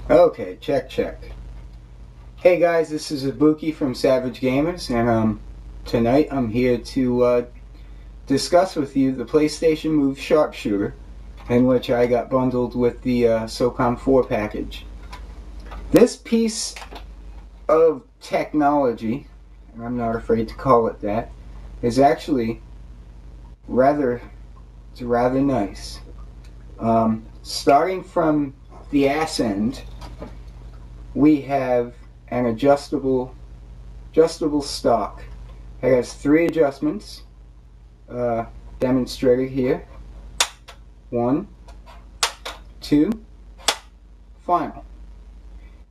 Okay, check. Hey guys, this is Ibuki from Savage Gamers, and tonight I'm here to discuss with you the PlayStation Move Sharpshooter, in which I got bundled with the SOCOM 4 package. This piece of technology, and I'm not afraid to call it that, is actually rather nice. Starting from the ass end, we have an adjustable stock. It has 3 adjustments demonstrated here. 1, 2, final.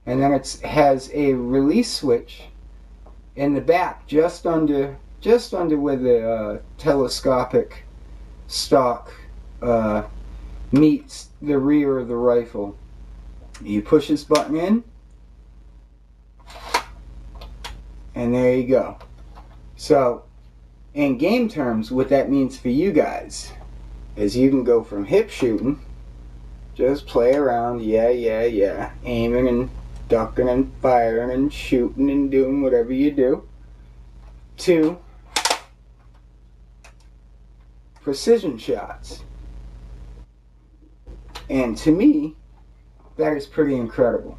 And then it has a release switch in the back, just under where the telescopic stock meets the rear of the rifle. You push this button in, and there you go. So, in game terms, what that means for you guys is you can go from hip shooting, just play around, yeah, aiming and ducking and firing and shooting and doing whatever you do, to precision shots. And to me, that is pretty incredible.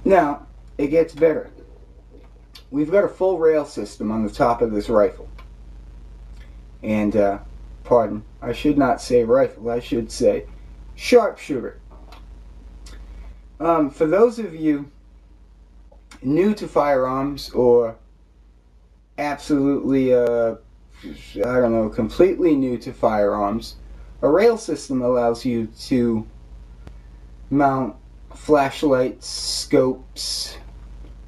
Now, it gets better. We've got a full rail system on the top of this rifle. And, pardon, I should not say rifle, I should say sharpshooter. For those of you new to firearms, or absolutely, completely new to firearms, a rail system allows you to mount flashlights, scopes,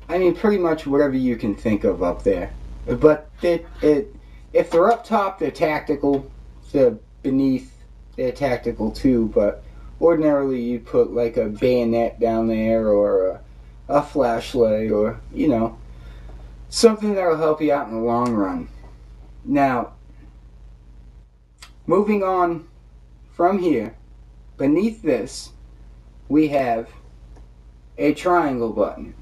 pretty much whatever you can think of up there. But if they're up top, they're tactical. If they're beneath, they're tactical too, but ordinarily you put like a bayonet down there, or a flashlight, or, something that'll help you out in the long run. Now, moving on from here, beneath this, we have a triangle button,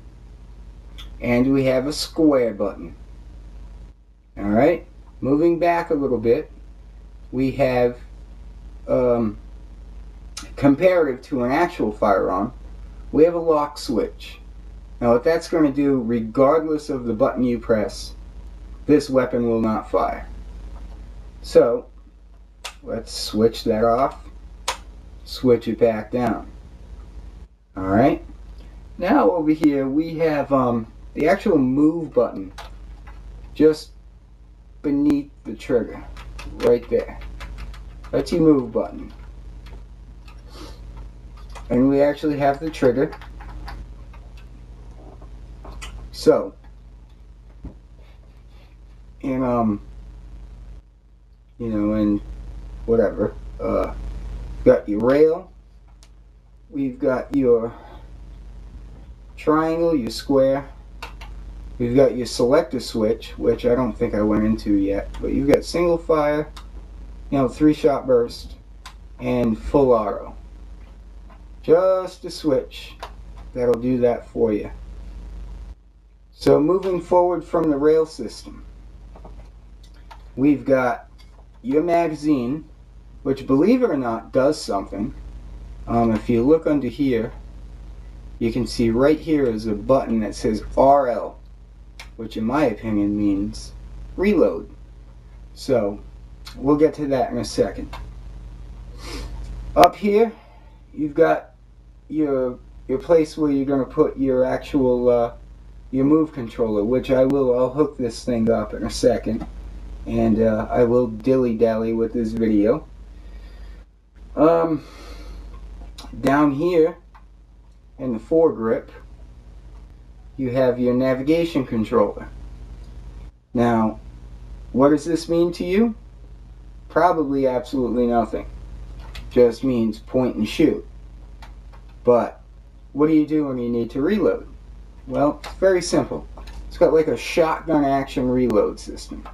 and we have a square button. Alright, moving back a little bit, we have comparative to an actual firearm, we have a lock switch. Now what that's going to do, regardless of the button you press, this weapon will not fire. So let's switch that off, switch it back down. Alright, now over here we have the actual move button just beneath the trigger, right there. That's your move button. And we actually have the trigger. So, and whatever, got your rail, we've got your triangle, your square, we've got your selector switch, which I don't think I went into yet, but you've got single fire, 3-shot burst, and full auto. Just a switch that'll do that for you. So moving forward from the rail system, we've got your magazine, which, believe it or not, does something. If you look under here, you can see right here is a button that says RL, which in my opinion means reload. So we'll get to that in a second. Up here, you've got your place where you're going to put your actual your move controller, which I'll hook this thing up in a second, and I will dilly-dally with this video. Down here in the foregrip, you have your navigation controller. Now, what does this mean to you? Probably absolutely nothing. Just means point and shoot. But what do you do when you need to reload? Well, it's very simple. It's got like a shotgun action reload system.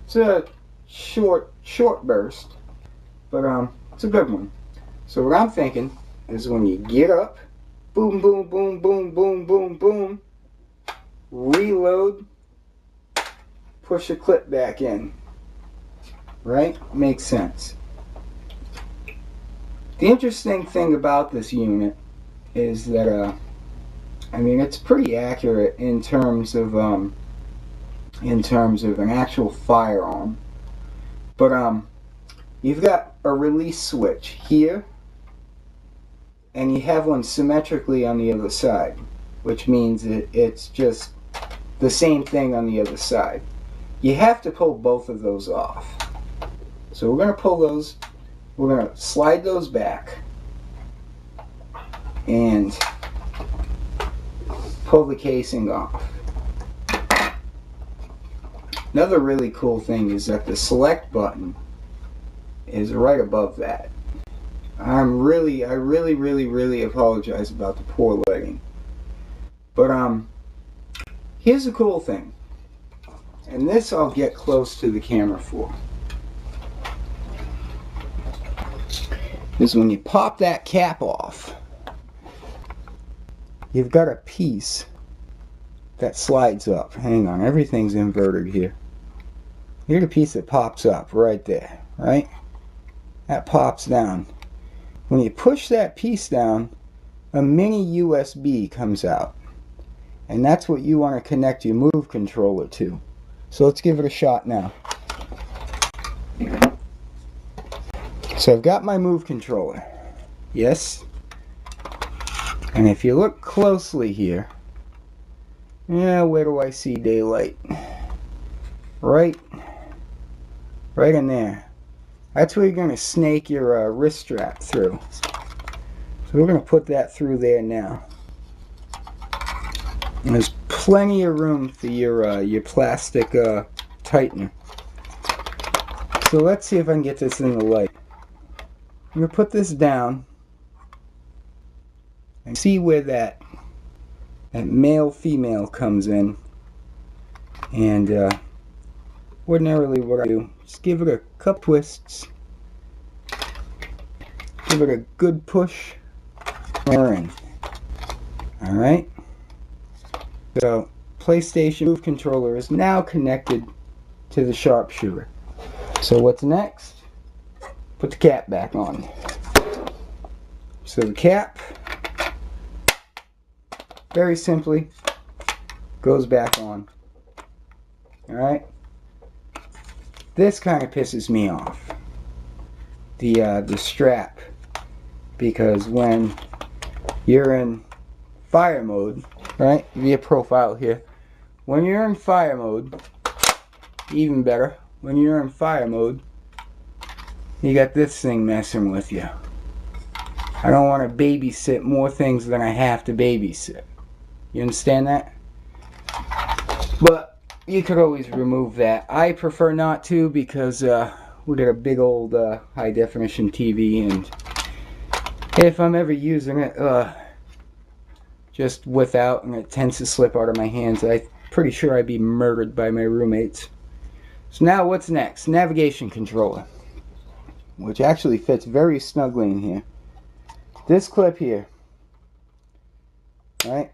It's a short burst, but it's a good one. So what I'm thinking is when you get up, boom, boom, boom, boom, boom, boom, boom, reload, push the clip back in. Right? Makes sense. The interesting thing about this unit is that I mean, it's pretty accurate in terms of an actual firearm. But you've got a release switch here, and you have one symmetrically on the other side, which means it's just the same thing on the other side. You have to pull both of those off. So we're going to pull those, we're going to slide those back, and pull the casing off. Another really cool thing is that the select button is right above that. I really apologize about the poor lighting. But here's a cool thing. And this I'll get close to the camera for. Is when you pop that cap off, you've got a piece that slides up. Hang on, everything's inverted here. Here's a piece that pops up right there, right? That pops down. When you push that piece down, a mini USB comes out. And that's what you want to connect your move controller to. So let's give it a shot now. So I've got my move controller. Yes. And if you look closely here, yeah, where do I see daylight? Right in there. That's where you're going to snake your wrist strap through. So we're going to put that through there now. And there's plenty of room for your plastic tightener. So let's see if I can get this in the light. I'm going to put this down and see where that male-female comes in. And ordinarily what I do is give it a couple twists, give it a good push, and we're in. Alright? So, PlayStation Move Controller is now connected to the Sharpshooter. So what's next? Put the cap back on. So the cap, very simply, goes back on. Alright? This kind of pisses me off. The strap. Because when you're in fire mode, right? Via profile here. When you're in fire mode, even better, when you're in fire mode, you got this thing messing with you. I don't want to babysit more things than I have to babysit. You understand that? But you could always remove that. I prefer not to because we got a big old high definition TV, and if I'm ever using it just without, and it tends to slip out of my hands, I'm pretty sure I'd be murdered by my roommates. So now what's next? Navigation controller, which actually fits very snugly in here. This clip here, right,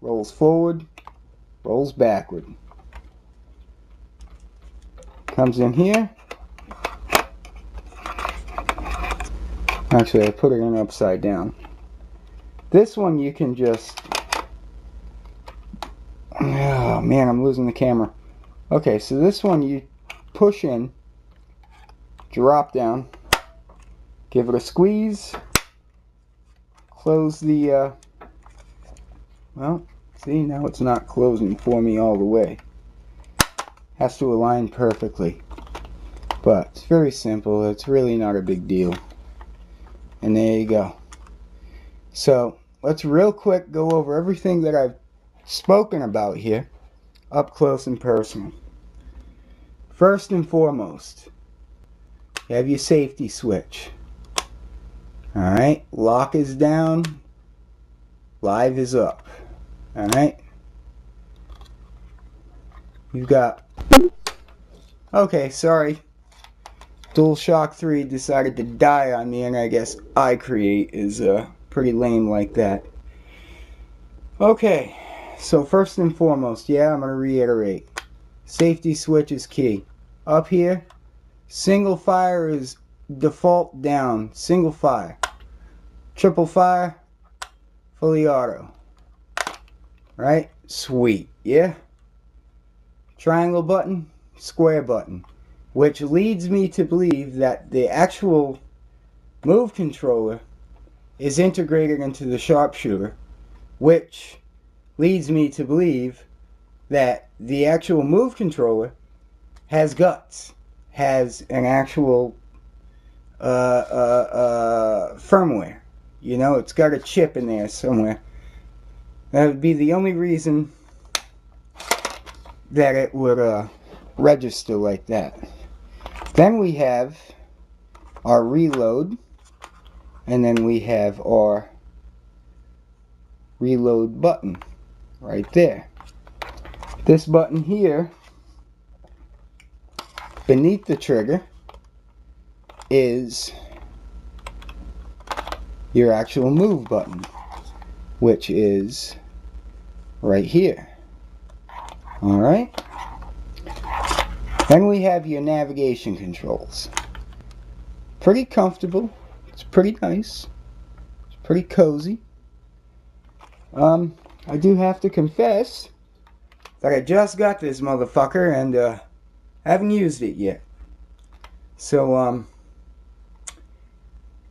rolls forward, rolls backward, comes in here. Actually, I put it in upside down. This one you can just, oh man, I'm losing the camera. Okay, so this one you push in, drop down, give it a squeeze, close the, well, see, now it's not closing for me all the way. Has to align perfectly. But it's very simple, it's really not a big deal. And there you go. So, let's real quick go over everything that I've spoken about here, up close and personal. First and foremost, you have your safety switch. Alright, lock is down, live is up. Alright? You've got, Okay, sorry. DualShock 3 decided to die on me, and I guess iCreate is pretty lame like that. Okay, so first and foremost, yeah, I'm going to reiterate. Safety switch is key. Up here, single fire is default down. Single fire. Triple fire, fully auto. Right? Sweet. Yeah? Triangle button, square button. Which leads me to believe that the actual move controller is integrated into the Sharpshooter, which leads me to believe that the actual move controller has guts, has an actual firmware. You know, it's got a chip in there somewhere. That would be the only reason that it would register like that. Then we have our reload, and then we have our reload button right there. This button here, beneath the trigger, is your actual move button, which is right here. Alright? Then we have your navigation controls. Pretty comfortable. It's pretty nice. It's pretty cozy. I do have to confess that I just got this motherfucker and haven't used it yet. So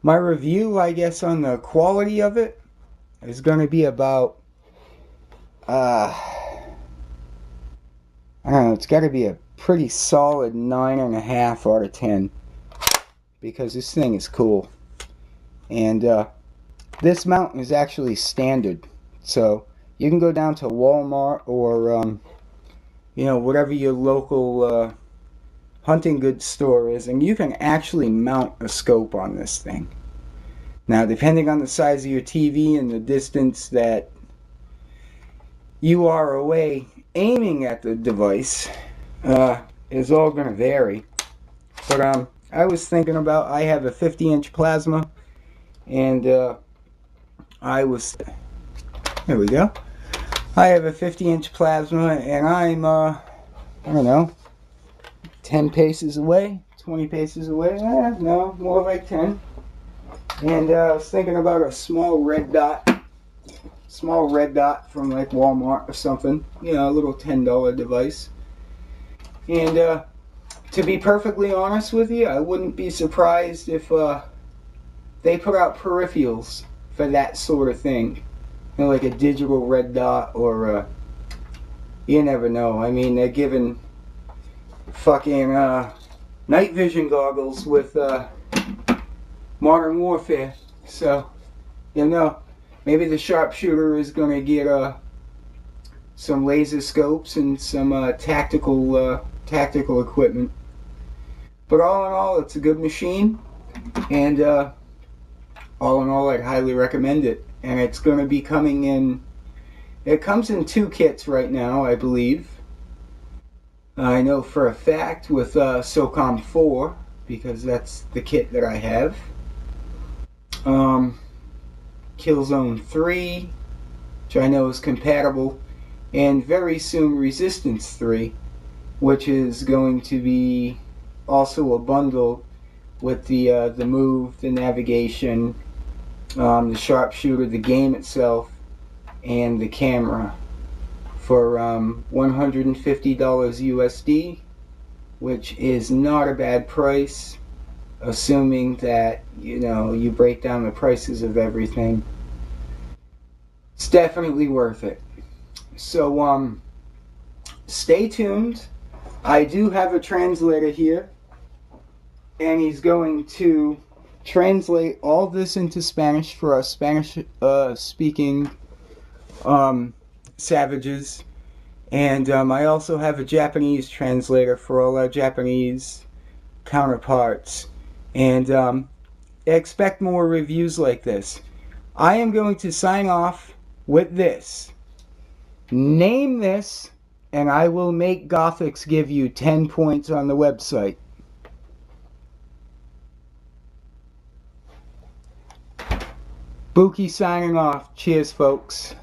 my review, I guess, on the quality of it is going to be about I don't know, it's got to be a pretty solid 9.5 out of 10, because this thing is cool. And this mount is actually standard, so you can go down to Walmart or you know, whatever your local hunting goods store is, and you can actually mount a scope on this thing. Now, depending on the size of your TV and the distance that you are away aiming at the device, is all going to vary. But I was thinking about, I have a 50-inch plasma, and there we go. I have a 50-inch plasma, and I'm I don't know, 10 paces away, 20 paces away, no, more like 10. And I was thinking about a small red dot from like Walmart or something, you know, a little $10 device. And to be perfectly honest with you, I wouldn't be surprised if they put out peripherals for that sort of thing, you know, like a digital red dot, or you never know. I mean, they're giving fucking night vision goggles with Modern Warfare, so you know, maybe the Sharpshooter is going to get some laser scopes and some tactical equipment. But all in all, it's a good machine, and all in all, I'd highly recommend it. And it's going to be coming in, it comes in 2 kits right now, I believe. I know for a fact with SOCOM 4, because that's the kit that I have. Killzone 3, which I know is compatible, and very soon Resistance 3, which is going to be also a bundle with the move, the navigation, the Sharpshooter, the game itself, and the camera for $150 USD, which is not a bad price, assuming that, you know, you break down the prices of everything. It's definitely worth it. So stay tuned. I do have a translator here, and he's going to translate all this into Spanish for us Spanish speaking savages. And I also have a Japanese translator for all our Japanese counterparts. And expect more reviews like this. I am going to sign off with this. Name this and I will make Gothics give you 10 points on the website. Buki signing off. Cheers, folks.